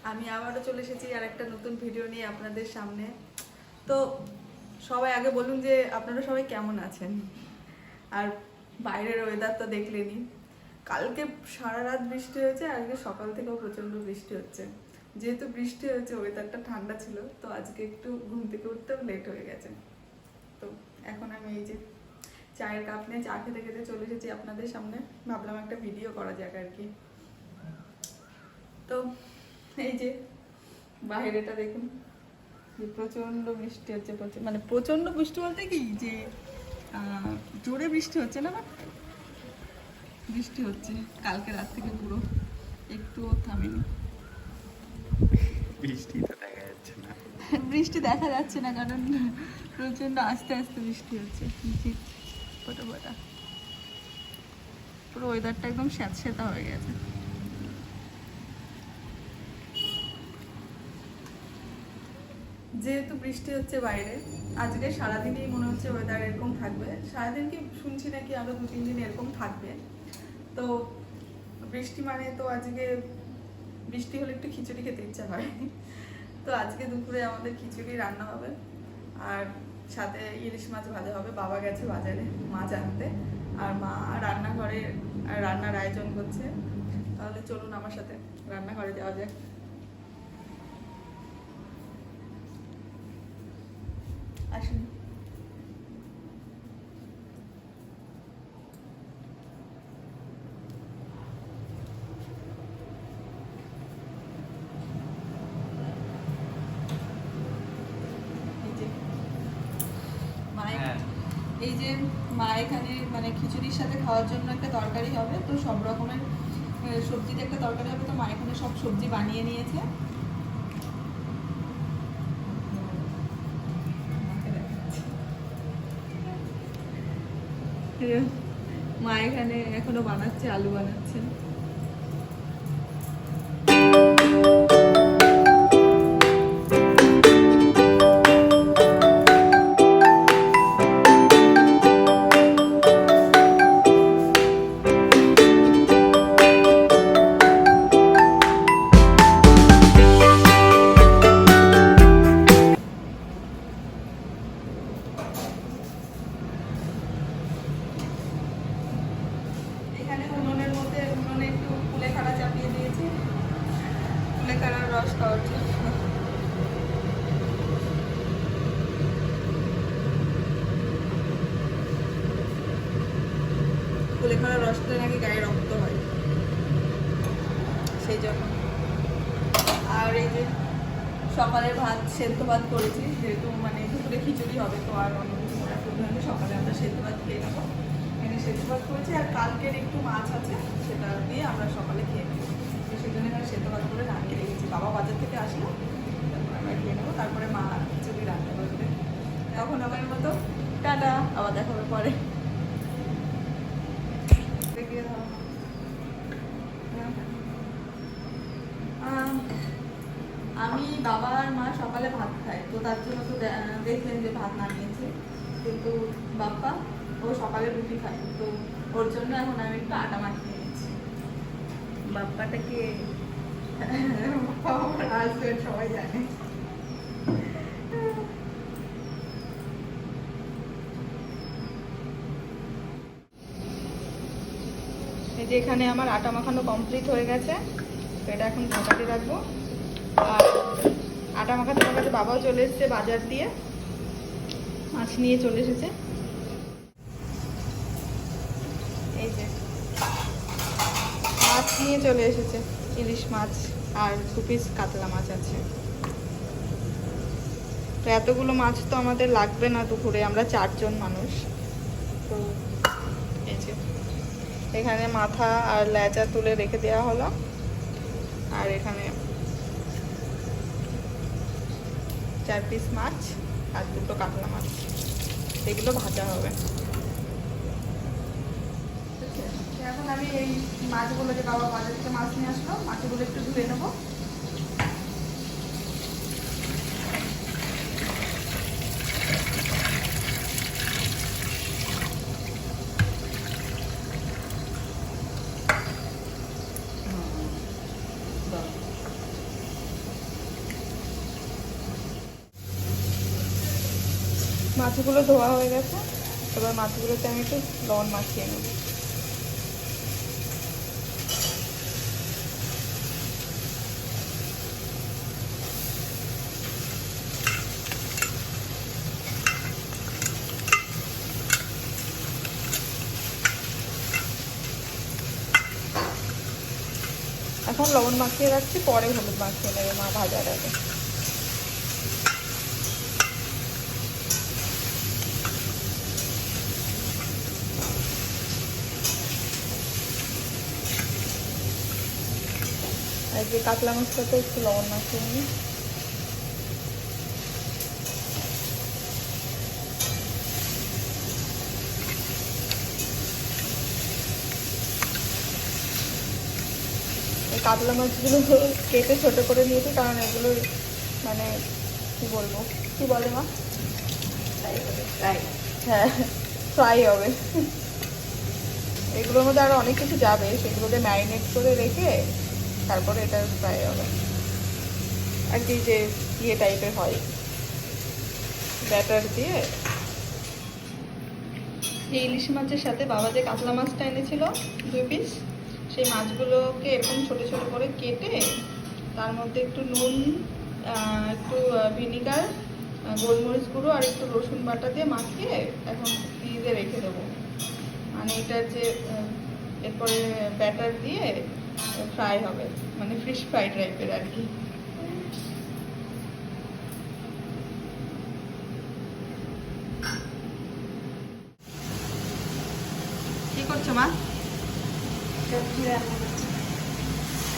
আমি আবারও চলে এসেছি আর একটা নতুন ভিডিও নিয়ে আপনাদের সামনে। তো সবাই আগে বলুন যে আপনারা সবাই কেমন আছেন। আর বাইরের ওয়েদার তো দেখলেনই, কালকে সারা রাত বৃষ্টি হয়েছে, আজকে সকাল থেকেও প্রচণ্ড বৃষ্টি হচ্ছে। যেহেতু বৃষ্টি হয়েছে, ওয়েদারটা ঠান্ডা ছিল, তো আজকে একটু ঘুম থেকে উঠতেও লেট হয়ে গেছে। তো এখন আমি এই যে চায়ের কাপ নিয়ে চা খেতে খেতে চলে এসেছি আপনাদের সামনে। ভাবলাম একটা ভিডিও করা যাক আর কি। তো এই যে বাইরেটা দেখুন, প্রচন্ড বৃষ্টি হচ্ছে, মানে প্রচন্ড বৃষ্টি বলতে কি যে জোরে বৃষ্টি হচ্ছে না, বাট বৃষ্টি হচ্ছে কালকে রাত থেকে পুরো, একটুও থামেনি। বৃষ্টি তো দেখা যাচ্ছে না, বৃষ্টি দেখা যাচ্ছে না কারণ প্রচন্ড আস্তে আস্তে বৃষ্টি হচ্ছে, ফোটা ফোটা। পুরো ওয়েদারটা একদম স্যাঁতস্যাঁতা হয়ে গেছে। যেহেতু বৃষ্টি হচ্ছে বাইরে, আজকে সারাদিনই মনে হচ্ছে ওয়েদার এরকম থাকবে। সারাদিন কি শুনছি নাকি আরো 2-3 দিন এরকম থাকবে। তো বৃষ্টি মানে তো আজকে বৃষ্টি হলে একটু খিচুড়ি খেতে ইচ্ছা হয়। তো আজকে দুপুরে আমাদের খিচুড়ি রান্না হবে, আর সাথে ইলিশ মাছ ভাজা হবে। বাবা গেছে বাজারে মাছ আনতে, আর মা রান্নাঘরে রান্নার আয়োজন করছে। তাহলে চলুন আমার সাথে রান্নাঘরে যাওয়া যাক। আসুন। এই যে মা এখানে মানে খিচুড়ির সাথে খাওয়ার জন্য একটা তরকারি হবে, তো সব রকমের সবজির একটা তরকারি হবে। তো মা এখানে সব সবজি বানিয়ে নিয়েছে। মা এখানে এখনো বানাচ্ছে, আলু বানাচ্ছে। এখানে উনুনে একটু কুলেখাড়া চাপিয়ে দিয়েছি, কুলেখাড়ার রস খাওয়ার জন্য। কুলেখাড়ার রসটা নাকি গায়ে রক্ত হয়, সেই জন্য। আর এই যে সকালের ভাত, সেদ্ধ ভাত করেছি, যেহেতু মানে দুপুরে খিচুড়ি হবে, তো আর অন্য কিছু মনে করতে হবে। সকালে আমরা সেদ্ধ ভাত খেয়ে নেবো। এখানে সেদ্ধ ভাত করেছি, আর কালকের একটু মাছ আছে, সেটা দিয়ে আমরা সকালে খেয়ে নেবো। তো সেই জন্য এখানে সেদ্ধ ভাত করে নামিয়ে রেখেছি। বাবা বাজার থেকে আসলে তারপর আমরা খেয়ে নেবো, তারপরে মা খিচুড়ি রান্না করবে। তখন আমার মতো টাটা, আবার দেখা হবে পরে। দেখিয়ে দাও। আমি, বাবা আর মা সকালে ভাত খায়, তো তার জন্য তো দেখলেন যে ভাত নামিয়েছে। কিন্তু বাপ্পা ও সকালে রুটি খায়, তো ওর জন্য এখন আমি একটু আটা মাখিয়ে নিচ্ছি। বাপ্পাটাকে আসবে, সবাই জানে। এই যে এখানে আমার আটা মাখানো কমপ্লিট হয়ে গেছে, তো এটা এখন ঢাকাতে রাখবো। আর আটা মাখাতে মাখাতে বাবাও চলে এসেছে বাজার দিয়ে, মাছ নিয়ে চলে এসেছে। এই যে মাছ নিয়ে চলে এসেছে, ইলিশ মাছ আর 2 পিস কাতলা মাছ আছে। তো এতগুলো মাছ তো আমাদের লাগবে না দুপুরে, আমরা 4 জন মানুষ। তো এই যে এখানে মাথা আর লেজা তুলে রেখে দেওয়া হলো, আর এখানে 4 পিস মাছ আর 2টো কাতলা মাছ, এগুলো ভাজা হবে। এখন আমি এই মাছগুলো, যে বাবা বাজার থেকে মাছ নিয়ে আসলো, মাছগুলো একটু ধুয়ে নেবো। মাছগুলো ধোয়া হয়ে গেছে, এবার মাছগুলোতে আমি একটু লবণ মাখিয়ে নেব। এখন লবণ মাখিয়ে রাখছি, পরে হলুদ মাখিয়ে নেবে মা ভাজার আগে। আর যে কাতলা মাছটাতে একটু লবণ মাখিয়ে নিই। এই কাতলা মাছগুলো কেটে ছোট করে নিয়েছি, কারণ এগুলো মানে কি বলবো, কি বলে মা, হ্যাঁ ফ্রাই হবে। এগুলোর মধ্যে আরো অনেক কিছু যাবে, সেগুলোকে ম্যারিনেট করে রেখে তারপরে এটা ফ্রাই হবে আর কি, যে ইয়ে টাইপের হয় ব্যাটার দিয়ে। এই ইলিশ মাছের সাথে বাবা যে কাতলা মাছটা এনেছিল 2 পিস, সেই মাছগুলোকে এরকম ছোট ছোট করে কেটে তার মধ্যে একটু নুন, একটু ভিনিগার, গোলমরিচ গুঁড়ো আর একটু রসুন বাটা দিয়ে মাখিয়ে এখন ফ্রিজে রেখে দেবো। মানে এটা যে এরপরে ব্যাটার দিয়ে ফ্রাই হবে, মানে ফিশ ফ্রাই টাইপের আর কি। কি করছো মা?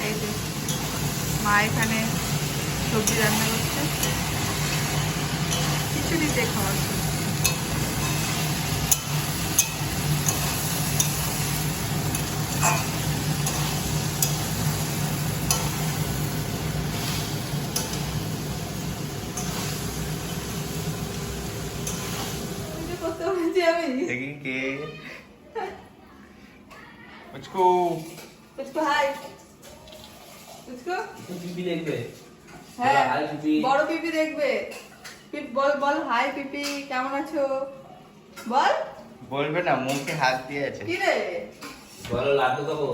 এই যে মা এখানে সবজি রান্না করছে, খিচুড়িতে খাওয়ার। বড় পিপি দেখবে। বল বল হাই পিপি, কেমন আছো বল। বলবে না, মুখে হাত দিয়ে আছে। কি রে বলো লাড্ডু খাবো।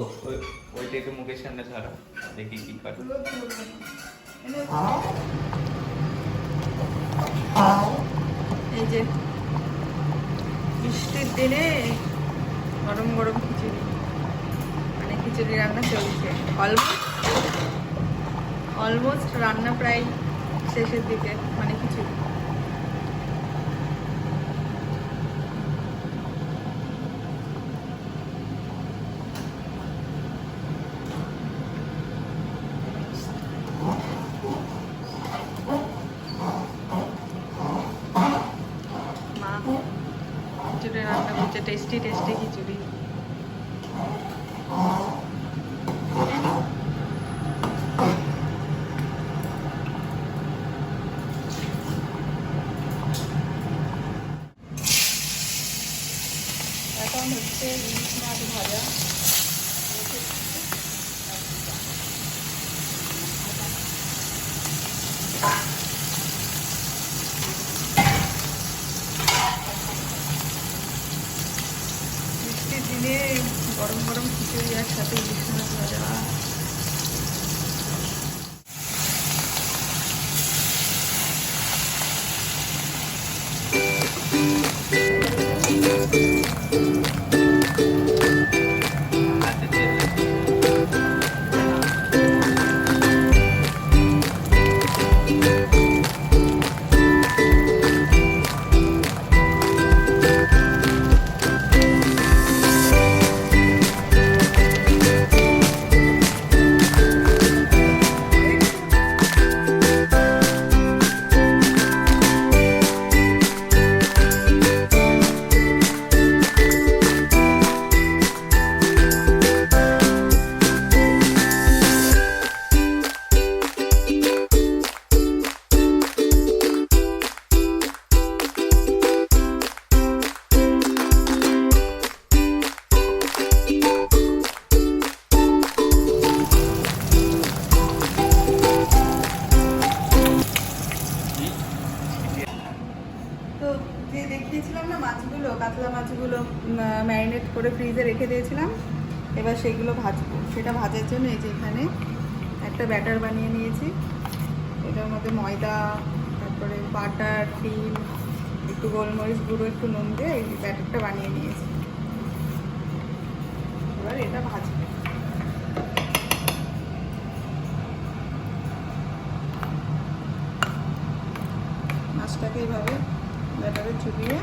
ওইটাকে মুখের সামনে ধরো, দেখি কি করে। এই যে বৃষ্টির দিনে গরম গরম খিচুড়ি, মানে খিচুড়ি রান্না চলছে। অলমোস্ট রান্না প্রায় শেষের দিকে, মানে খিচুড়ি। মা খিচুড়ি রান্না করছে, টেস্টি টেস্টি খিচুড়ি। এখন হচ্ছে ইলিশ মাছ ভাজা। বৃষ্টির দিনে গরম গরম খিচুড়ি আর সাথে ইলিশ মাছ ভাজা। দিয়েছিলাম না মাছগুলো, কাতলা মাছগুলো ম্যারিনেট করে ফ্রিজে রেখে দিয়েছিলাম। এবার সেগুলো ভাজবো। সেটা ভাজার জন্য এই যে এখানে একটা ব্যাটার বানিয়ে নিয়েছি। এটার মধ্যে ময়দা, তারপরে বাটার, ডিম, একটু গোলমরিচ গুঁড়ো, একটু নুন দিয়ে এই ব্যাটারটা বানিয়ে নিয়েছি। এবার এটা ভাজবো। মাছটাকে এইভাবে ব্যাটারে চুবিয়ে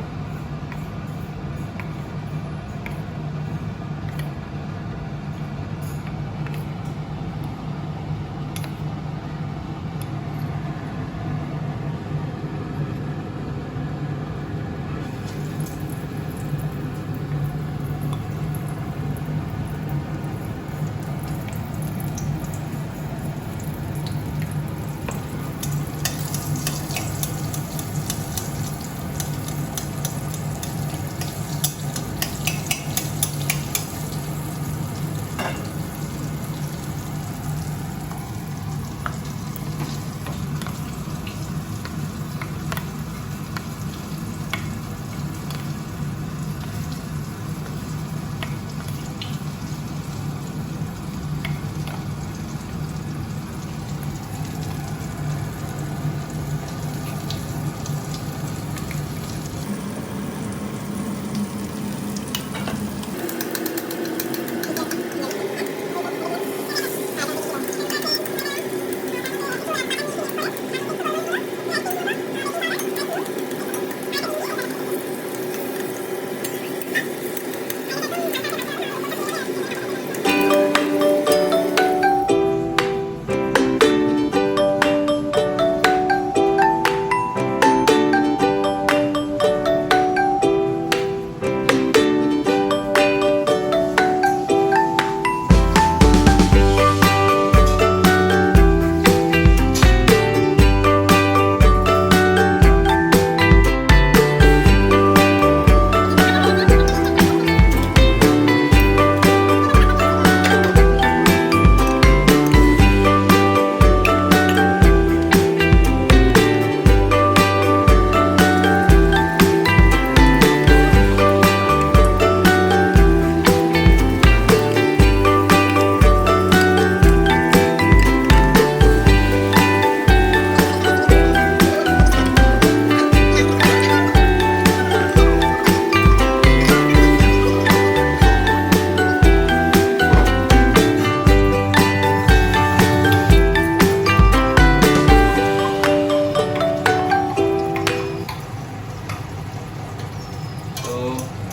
তো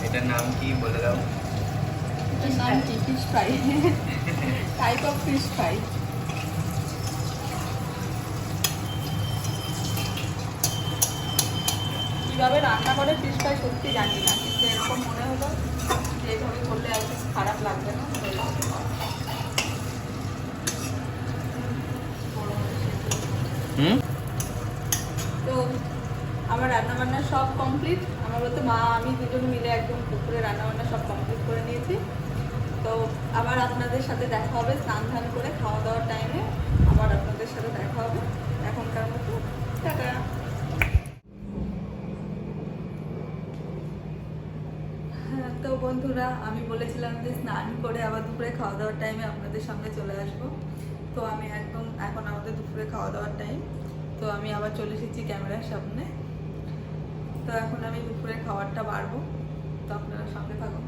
এটার নাম কি বলে দাও? নাম কি? Fish fry, type of fish fry. কিভাবে রান্না করে ফিশ ফ্রাই সত্যি জানি না, কিন্তু এরকম মনে হলো যে এইভাবে করলে আর কিছু খারাপ লাগবে না। হুম, তো আমার রান্নাবান্না সব কমপ্লিট। আমার বলতে মা আমি দুজন মিলে একদম দুপুরে রান্নাবান্না সব কমপ্লিট করে নিয়েছি। তো আবার আপনাদের সাথে দেখা হবে স্নান ধান করে খাওয়া দাওয়ার টাইমে। আবার আপনাদের সাথে দেখা হবে। এখনকার মতো টাটা। তো বন্ধুরা, আমি বলেছিলাম যে স্নান করে আবার দুপুরে খাওয়া দাওয়ার টাইমে আপনাদের সামনে চলে আসবো। তো আমি একদম এখন আমাদের দুপুরে খাওয়া দাওয়ার টাইম। তো আমি আবার চলে এসেছি ক্যামেরার সামনে। তো এখন আমি দুপুরে খাবারটা বাড়বো। তো আপনারা সঙ্গে থাকুন।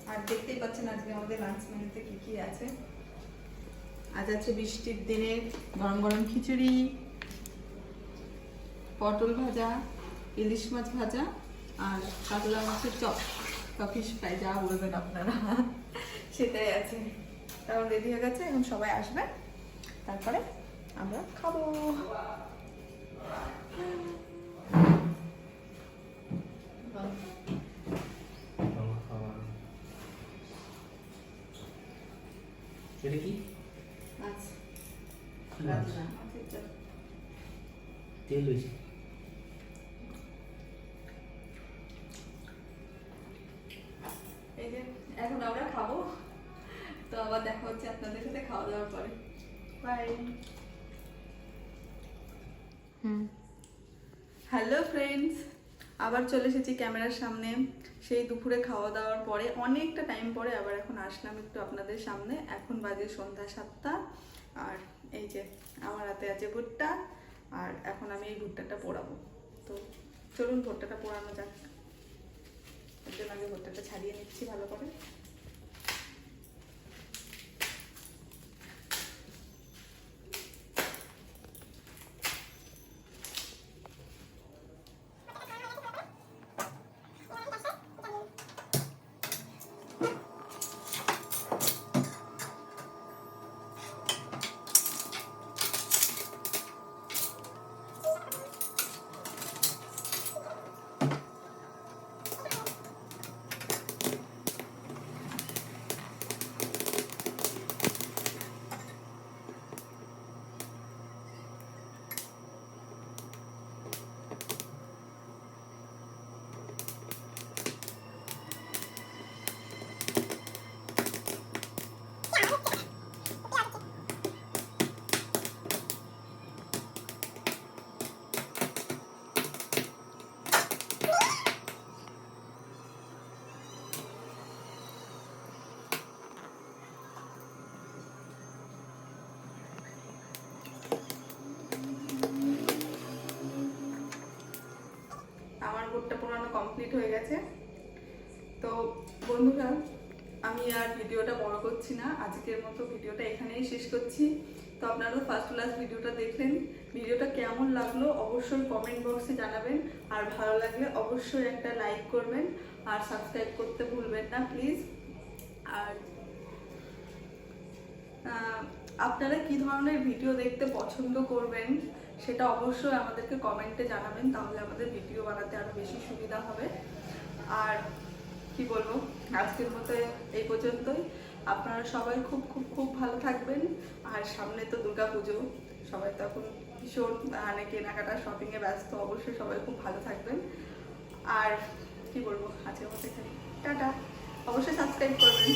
আর দেখতেই পাচ্ছেন আজকে আমাদের লাঞ্চ মেনুতে কি কি আছে। আজ আছে বৃষ্টির দিনে গরম গরম খিচুড়ি, পটল ভাজা, ইলিশ মাছ ভাজা আর কাতলা মাছের চপ বা ফিশ ফ্রাই, যা বলবেন আপনারা সেটাই আছে। কারণ রেডি হয়ে গেছে, এখন সবাই আসবে, তারপরে আমরা খাবো। এটা কি মাছ মাছ? রাজনা মাছের চপ। তেল হয়েছে। এই যে এখন আমরা খাবো, তো আবার দেখা হচ্ছে আপনাদের সাথে খাওয়া দাওয়ার পরে। বাই। হ্যালো ফ্রেন্ডস, আবার চলে এসেছি ক্যামেরার সামনে। সেই দুপুরে খাওয়া দাওয়ার পরে অনেকটা টাইম পরে আবার এখন আসলাম একটু আপনাদের সামনে। এখন বাজে সন্ধ্যা 7টা। আর এই যে আমার হাতে আছে ভুট্টা, আর এখন আমি এই ভুট্টাটা পোড়াবো। তো চলুন ভুট্টাটা পোড়ানো যাক। এর জন্য আগে ভুট্টাটা ছাড়িয়ে নিচ্ছি ভালো করে। আমার ভুট্টা পোড়ানো কমপ্লিট হয়ে গেছে। তো বন্ধুরা, আমি আর ভিডিওটা বড় করছি না, আজকের মতো ভিডিওটা এখানেই শেষ করছি। তো আপনারা ফার্স্ট ক্লাস ভিডিওটা দেখলেন, ভিডিওটা কেমন লাগলো অবশ্যই কমেন্ট বক্সে জানাবেন। আর ভালো লাগলে অবশ্যই একটা লাইক করবেন আর সাবস্ক্রাইব করতে ভুলবেন না প্লিজ। আর আপনারা কি ধরনের ভিডিও দেখতে পছন্দ করবেন সেটা অবশ্যই আমাদেরকে কমেন্টে জানাবেন, তাহলে আমাদের ভিডিও বানাতে আরো বেশি সুবিধা হবে। আর কি বলবো, আজকের মতো এই পর্যন্তই। আপনারা সবাই খুব খুব খুব ভালো থাকবেন। আর সামনে তো দুর্গাপুজো, সবাই তো এখন ভীষণ কেনাকাটা শপিং এ ব্যস্ত, অবশ্যই সবাই খুব ভালো থাকবেন। আর কি বলবো, আজকের মতো এখানে টাটা। অবশ্যই সাবস্ক্রাইব করবেন।